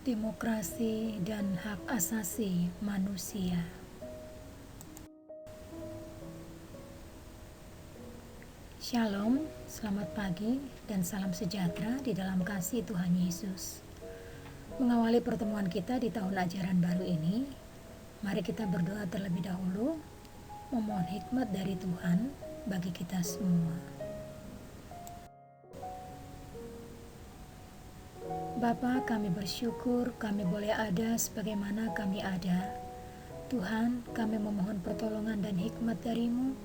Demokrasi dan hak asasi manusia. Shalom, selamat pagi dan salam sejahtera di dalam kasih Tuhan Yesus. Mengawali pertemuan kita di tahun ajaran baru ini, mari kita berdoa terlebih dahulu, memohon hikmat dari Tuhan bagi kita semua. Bapa, kami bersyukur kami boleh ada sebagaimana kami ada. Tuhan, kami memohon pertolongan dan hikmat dari-Mu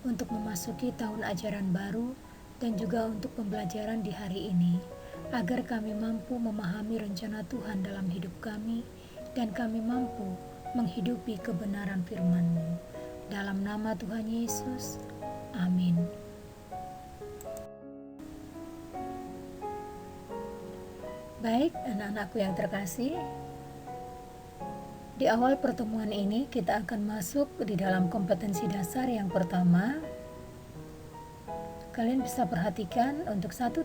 untuk memasuki tahun ajaran baru dan juga untuk pembelajaran di hari ini, agar kami mampu memahami rencana Tuhan dalam hidup kami dan kami mampu menghidupi kebenaran firman-Mu. Dalam nama Tuhan Yesus, amin. Baik, anak-anakku yang terkasih, di awal pertemuan ini kita akan masuk di dalam kompetensi dasar yang pertama. Kalian bisa perhatikan untuk 1.1,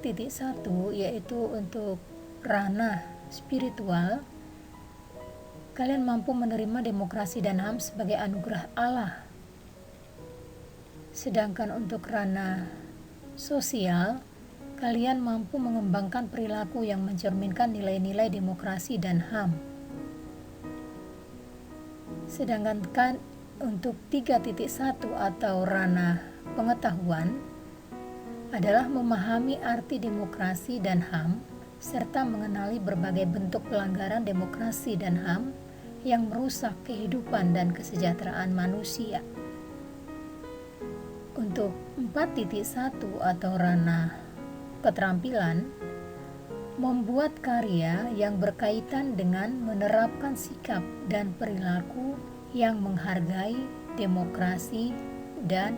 yaitu untuk ranah spiritual. Kalian mampu menerima demokrasi dan HAM sebagai anugerah Allah. Sedangkan untuk ranah sosial, kalian mampu mengembangkan perilaku yang mencerminkan nilai-nilai demokrasi dan HAM. Sedangkan untuk 3.1 atau ranah pengetahuan adalah memahami arti demokrasi dan HAM serta mengenali berbagai bentuk pelanggaran demokrasi dan HAM yang merusak kehidupan dan kesejahteraan manusia. Untuk 4.1 atau ranah keterampilan, membuat karya yang berkaitan dengan menerapkan sikap dan perilaku yang menghargai demokrasi dan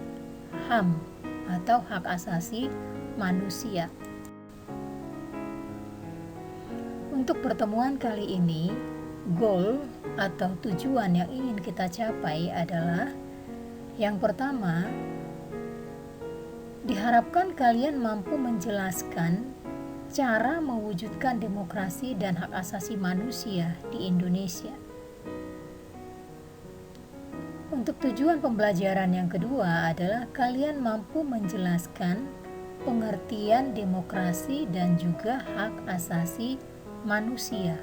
HAM atau hak asasi manusia. Untuk pertemuan kali ini, goal atau tujuan yang ingin kita capai adalah yang pertama, diharapkan kalian mampu menjelaskan cara mewujudkan demokrasi dan hak asasi manusia di Indonesia. Untuk tujuan pembelajaran yang kedua adalah kalian mampu menjelaskan pengertian demokrasi dan juga hak asasi manusia.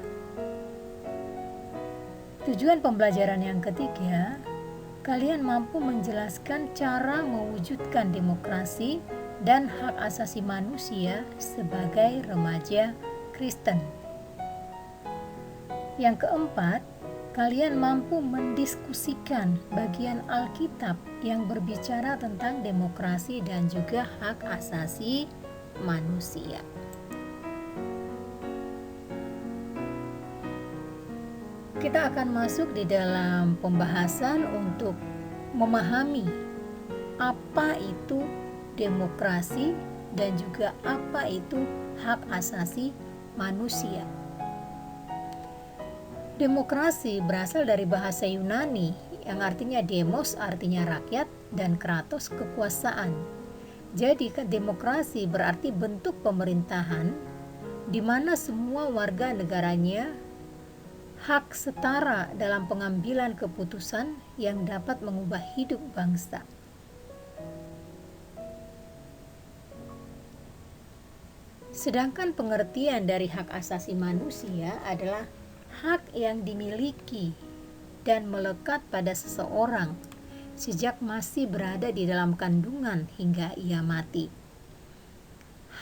Tujuan pembelajaran yang ketiga, kalian mampu menjelaskan cara mewujudkan demokrasi dan hak asasi manusia sebagai remaja Kristen. Yang keempat, kalian mampu mendiskusikan bagian Alkitab yang berbicara tentang demokrasi dan juga hak asasi manusia. Kita akan masuk di dalam pembahasan untuk memahami apa itu demokrasi dan juga apa itu hak asasi manusia. Demokrasi berasal dari bahasa Yunani yang artinya demos artinya rakyat dan kratos kekuasaan. Jadi demokrasi berarti bentuk pemerintahan di mana semua warga negaranya hak setara dalam pengambilan keputusan yang dapat mengubah hidup bangsa. Sedangkan pengertian dari hak asasi manusia adalah hak yang dimiliki dan melekat pada seseorang sejak masih berada di dalam kandungan hingga ia mati.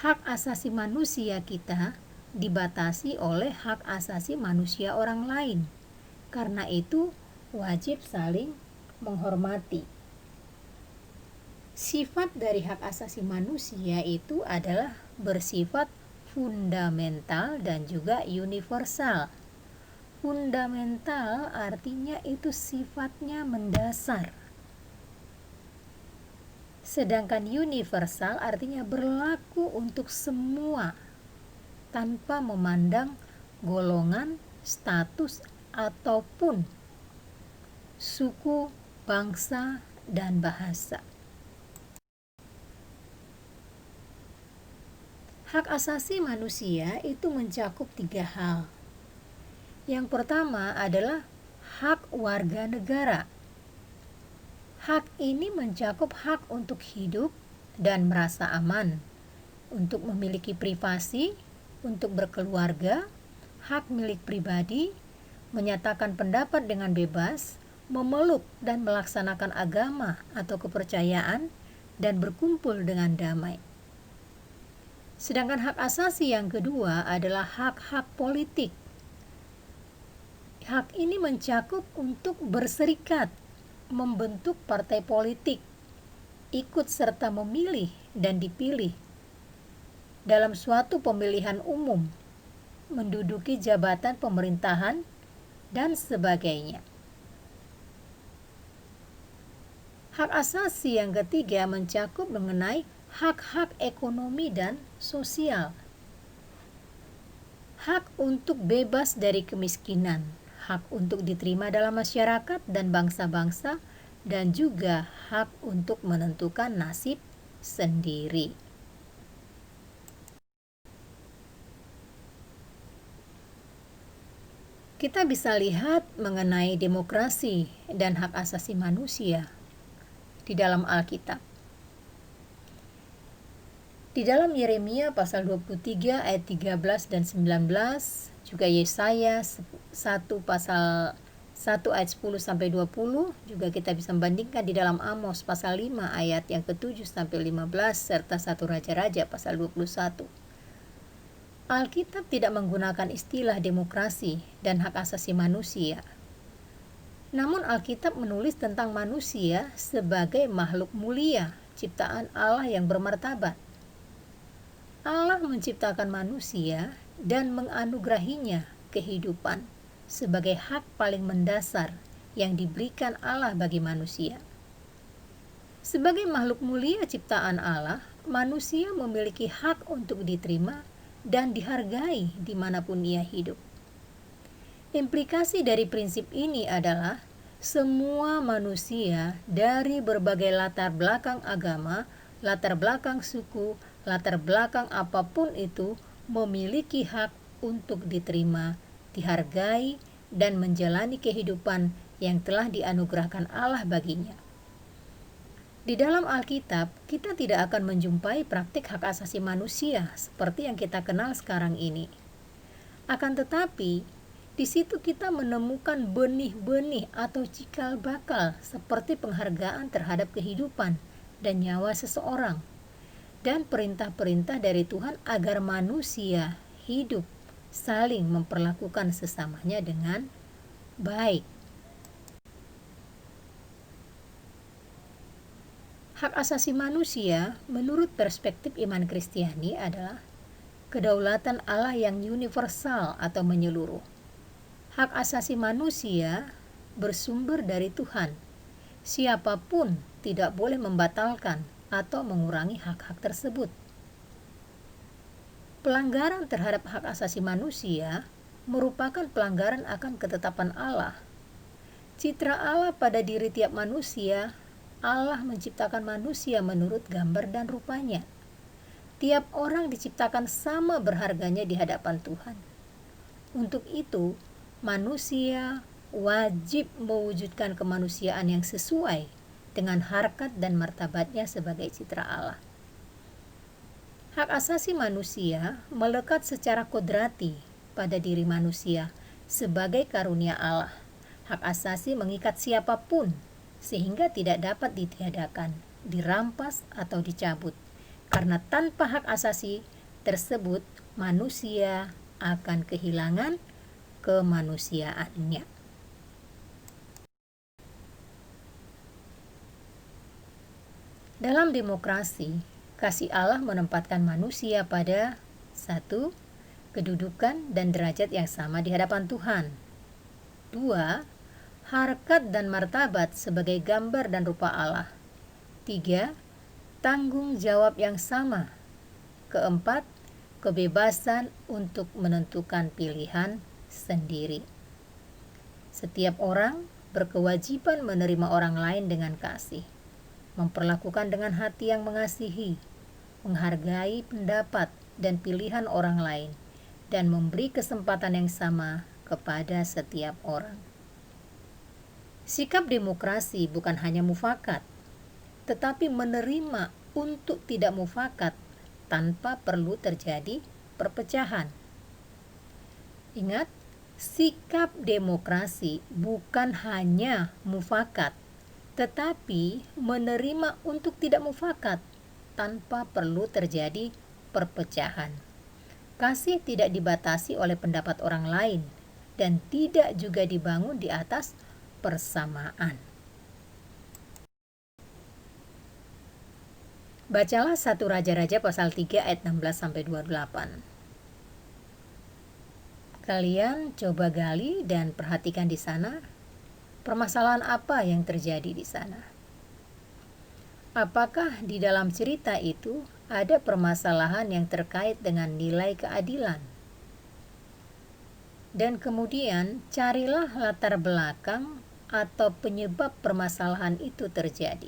Hak asasi manusia kita dibatasi oleh hak asasi manusia orang lain. Karena itu, wajib saling menghormati. Sifat dari hak asasi manusia itu adalah bersifat fundamental dan juga universal. Fundamental artinya itu sifatnya mendasar. Sedangkan universal artinya berlaku untuk semua tanpa memandang golongan, status, ataupun suku, bangsa, dan bahasa. Hak asasi manusia itu mencakup 3 hal, Yang pertama adalah hak warga negara. Hak ini mencakup hak untuk hidup dan merasa aman, untuk memiliki privasi, untuk berkeluarga, hak milik pribadi, menyatakan pendapat dengan bebas, memeluk dan melaksanakan agama atau kepercayaan, dan berkumpul dengan damai. Sedangkan hak asasi yang kedua adalah hak-hak politik. Hak ini mencakup untuk berserikat, membentuk partai politik, ikut serta memilih dan dipilih dalam suatu pemilihan umum, menduduki jabatan pemerintahan, dan sebagainya. Hak asasi yang ketiga mencakup mengenai hak-hak ekonomi dan sosial. Hak untuk bebas dari kemiskinan, hak untuk diterima dalam masyarakat dan bangsa-bangsa, dan juga hak untuk menentukan nasib sendiri. Kita bisa lihat mengenai demokrasi dan hak asasi manusia di dalam Alkitab. Di dalam Yeremia pasal 23 ayat 13 dan 19, juga Yesaya 1 pasal 1 ayat 10 sampai 20, juga kita bisa membandingkan di dalam Amos pasal 5 ayat yang ke-7 sampai 15 serta 1 Raja-Raja pasal 21. Alkitab tidak menggunakan istilah demokrasi dan hak asasi manusia. Namun Alkitab menulis tentang manusia sebagai makhluk mulia, ciptaan Allah yang bermartabat. Allah menciptakan manusia dan menganugerahinya kehidupan sebagai hak paling mendasar yang diberikan Allah bagi manusia. Sebagai makhluk mulia ciptaan Allah, manusia memiliki hak untuk diterima dan dihargai dimanapun ia hidup. Implikasi dari prinsip ini adalah semua manusia dari berbagai latar belakang agama, latar belakang suku, latar belakang apapun itu memiliki hak untuk diterima, dihargai, dan menjalani kehidupan yang telah dianugerahkan Allah baginya. Di dalam Alkitab, kita tidak akan menjumpai praktik hak asasi manusia seperti yang kita kenal sekarang ini. Akan tetapi, di situ kita menemukan benih-benih atau cikal bakal seperti penghargaan terhadap kehidupan dan nyawa seseorang, dan perintah-perintah dari Tuhan agar manusia hidup saling memperlakukan sesamanya dengan baik. Hak asasi manusia menurut perspektif iman Kristiani adalah kedaulatan Allah yang universal atau menyeluruh. Hak asasi manusia bersumber dari Tuhan. Siapapun tidak boleh membatalkan atau mengurangi hak-hak tersebut. Pelanggaran terhadap hak asasi manusia merupakan pelanggaran akan ketetapan Allah. Citra Allah pada diri tiap manusia, Allah menciptakan manusia menurut gambar dan rupanya. Tiap orang diciptakan sama berharganya di hadapan Tuhan. Untuk itu, manusia wajib mewujudkan kemanusiaan yang sesuai dengan harkat dan martabatnya sebagai citra Allah. Hak asasi manusia melekat secara kodrati pada diri manusia sebagai karunia Allah. Hak asasi mengikat siapapun sehingga tidak dapat ditiadakan, dirampas atau dicabut. Karena tanpa hak asasi tersebut, manusia akan kehilangan kemanusiaannya. Dalam demokrasi, kasih Allah menempatkan manusia pada 1. Kedudukan dan derajat yang sama di hadapan Tuhan. 2. Harkat dan martabat sebagai gambar dan rupa Allah. 3. Tanggung jawab yang sama. 4. Kebebasan untuk menentukan pilihan sendiri. Setiap orang berkewajiban menerima orang lain dengan kasih, memperlakukan dengan hati yang mengasihi, menghargai pendapat dan pilihan orang lain, dan memberi kesempatan yang sama kepada setiap orang. Sikap demokrasi bukan hanya mufakat, tetapi menerima untuk tidak mufakat tanpa perlu terjadi perpecahan. Ingat, sikap demokrasi bukan hanya mufakat, tetapi menerima untuk tidak mufakat tanpa perlu terjadi perpecahan. Kasih tidak dibatasi oleh pendapat orang lain dan tidak juga dibangun di atas persamaan. Bacalah 1 Raja-Raja pasal 3 ayat 16-28. Kalian coba gali dan perhatikan di sana, permasalahan apa yang terjadi di sana. Apakah di dalam cerita itu ada permasalahan yang terkait dengan nilai keadilan? Dan kemudian carilah latar belakang atau penyebab permasalahan itu terjadi.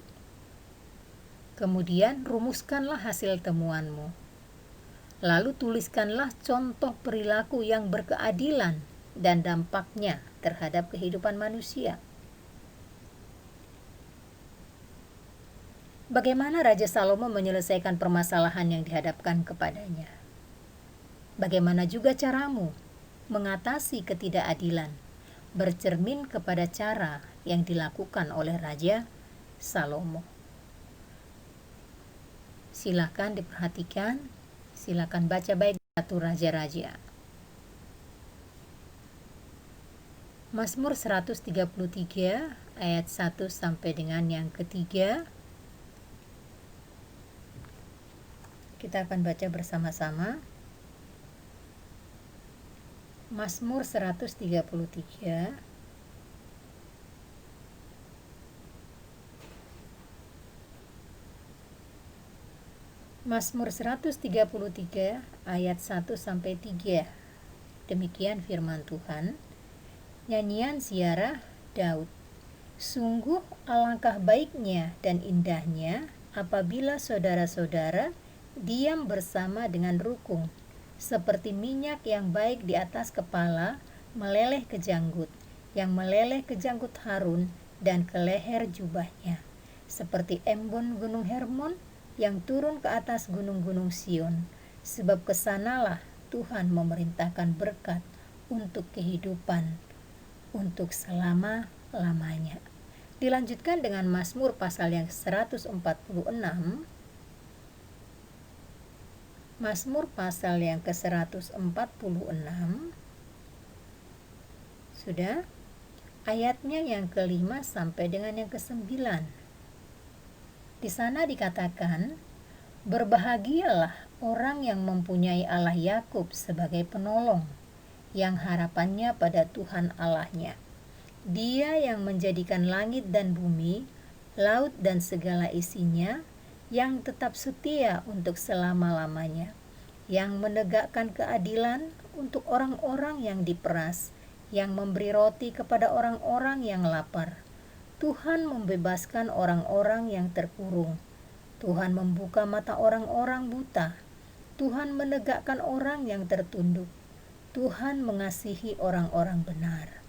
Kemudian rumuskanlah hasil temuanmu. Lalu tuliskanlah contoh perilaku yang berkeadilan dan dampaknya terhadap kehidupan manusia. Bagaimana Raja Salomo menyelesaikan permasalahan yang dihadapkan kepadanya? Bagaimana juga caramu mengatasi ketidakadilan, bercermin kepada cara yang dilakukan oleh Raja Salomo. Silakan diperhatikan, silakan baca baik 1 Raja-Raja. Mazmur 133 ayat 1 sampai dengan yang ketiga. Kita akan baca bersama-sama. Mazmur 133 Mazmur 133 ayat 1 sampai 3. Demikian firman Tuhan. Nyanyian Ziarah Daud. Sungguh alangkah baiknya dan indahnya apabila saudara-saudara diam bersama dengan rukun, seperti minyak yang baik di atas kepala meleleh ke janggut, yang meleleh ke janggut Harun dan ke leher jubahnya, seperti embun gunung Hermon yang turun ke atas gunung-gunung Sion, sebab kesanalah Tuhan memerintahkan berkat untuk kehidupan, untuk selama-lamanya. Dilanjutkan dengan Mazmur pasal yang 146. Mazmur pasal yang ke-146. Sudah? Ayatnya yang ke-5 sampai dengan yang ke-9. Di sana dikatakan, berbahagialah orang yang mempunyai Allah Yakub sebagai penolong, yang harapannya pada Tuhan Allahnya. Dia yang menjadikan langit dan bumi, laut dan segala isinya, yang tetap setia untuk selama-lamanya, yang menegakkan keadilan untuk orang-orang yang diperas, yang memberi roti kepada orang-orang yang lapar. Tuhan membebaskan orang-orang yang terkurung. Tuhan membuka mata orang-orang buta. Tuhan menegakkan orang yang tertunduk. Tuhan mengasihi orang-orang benar.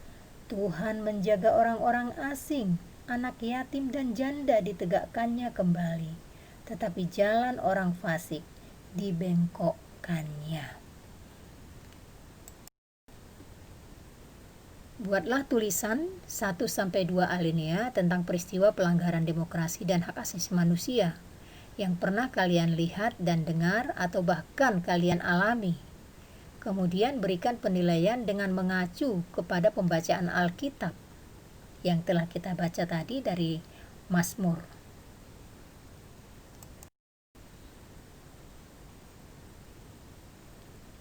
Tuhan menjaga orang-orang asing, anak yatim dan janda ditegakkannya kembali. Tetapi jalan orang fasik dibengkokkannya. Buatlah tulisan 1-2 alinea tentang peristiwa pelanggaran demokrasi dan hak asasi manusia yang pernah kalian lihat dan dengar atau bahkan kalian alami. Kemudian berikan penilaian dengan mengacu kepada pembacaan Alkitab yang telah kita baca tadi dari Mazmur.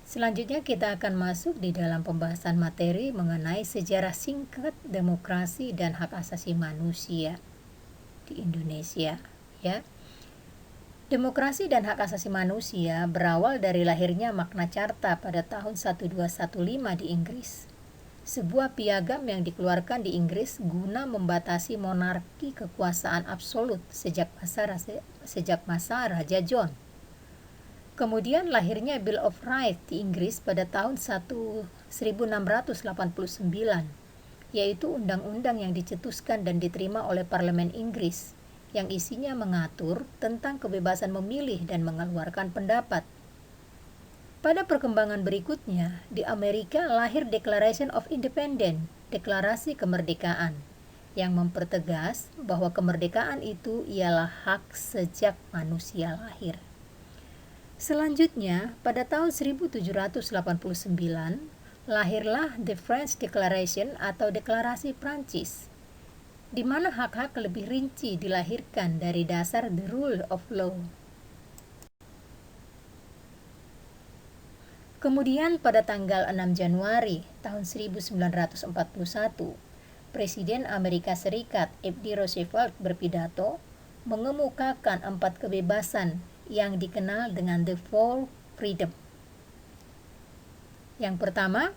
Selanjutnya kita akan masuk di dalam pembahasan materi mengenai sejarah singkat demokrasi dan hak asasi manusia di Indonesia, ya. Demokrasi dan hak asasi manusia berawal dari lahirnya Magna Carta pada tahun 1215 di Inggris. Sebuah piagam yang dikeluarkan di Inggris guna membatasi monarki kekuasaan absolut sejak masa Raja John. Kemudian lahirnya Bill of Rights di Inggris pada tahun 1689, yaitu undang-undang yang dicetuskan dan diterima oleh Parlemen Inggris, yang isinya mengatur tentang kebebasan memilih dan mengeluarkan pendapat. Pada perkembangan berikutnya, di Amerika lahir Declaration of Independence, Deklarasi Kemerdekaan, yang mempertegas bahwa kemerdekaan itu ialah hak sejak manusia lahir. Selanjutnya, pada tahun 1789, lahirlah The French Declaration atau Deklarasi Prancis, di mana hak-hak lebih rinci dilahirkan dari dasar the rule of law. Kemudian pada tanggal 6 Januari tahun 1941, Presiden Amerika Serikat F.D. Roosevelt berpidato mengemukakan 4 kebebasan yang dikenal dengan the Four Freedom. Yang pertama,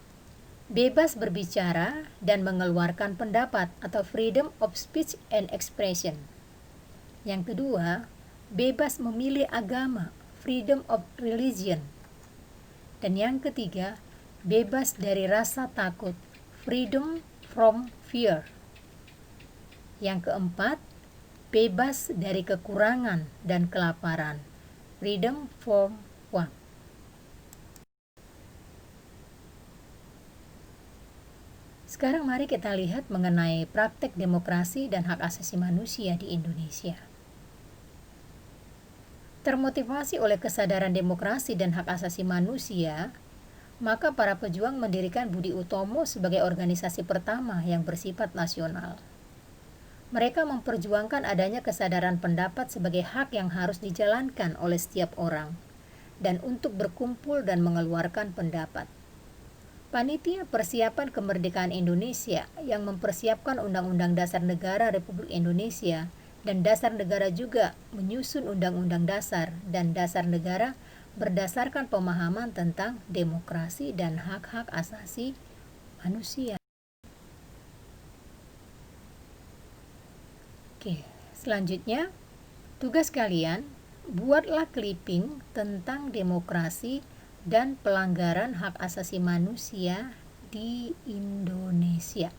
bebas berbicara dan mengeluarkan pendapat atau freedom of speech and expression. Yang kedua, bebas memilih agama, freedom of religion. Dan yang ketiga, bebas dari rasa takut, freedom from fear. Yang keempat, bebas dari kekurangan dan kelaparan, freedom from want. Sekarang mari kita lihat mengenai praktek demokrasi dan hak asasi manusia di Indonesia. Termotivasi oleh kesadaran demokrasi dan hak asasi manusia, maka para pejuang mendirikan Budi Utomo sebagai organisasi pertama yang bersifat nasional. Mereka memperjuangkan adanya kesadaran pendapat sebagai hak yang harus dijalankan oleh setiap orang, dan untuk berkumpul dan mengeluarkan pendapat. Panitia Persiapan Kemerdekaan Indonesia yang mempersiapkan Undang-Undang Dasar Negara Republik Indonesia dan Dasar Negara juga menyusun Undang-Undang Dasar dan Dasar Negara berdasarkan pemahaman tentang demokrasi dan hak-hak asasi manusia. Oke, selanjutnya tugas kalian, buatlah clipping tentang demokrasi dan pelanggaran hak asasi manusia di Indonesia.